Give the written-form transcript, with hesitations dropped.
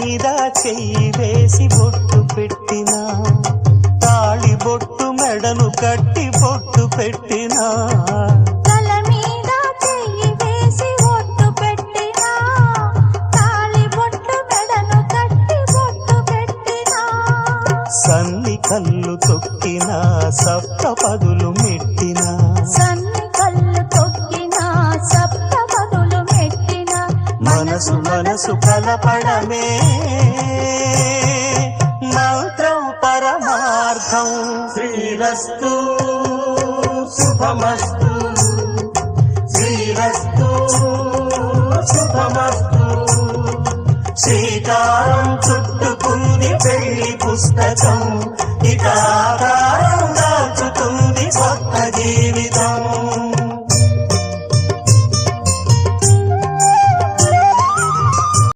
మీద చెయ్యి వేసి బొట్టు పెట్టినా, తాళి బొట్టు మెడను కట్టి బొట్టు పెట్టినా, తల మీద చెయ్యి వేసి బొట్టు పెట్టినా, తాళి బొట్టు మెడను కట్టి బొట్టు పెట్టినా, సన్ని కళ్ళు తొక్కినా సప్త పదులు మెట్టినా, సన్ని కళ్ళు తొక్కినా సప్త పదులు మెట్టినా, మనసు మనసు కలపడమే మంత్రం పరమార్థం. శ్రీరస్తు శుభమస్తు, శ్రీరస్తు శుభమస్తు. శ్రీకారం చుట్టుకుంది పెళ్లి పుస్తకం, ఇక ఆకారం దాచుతుంది కొత్త జీవితం.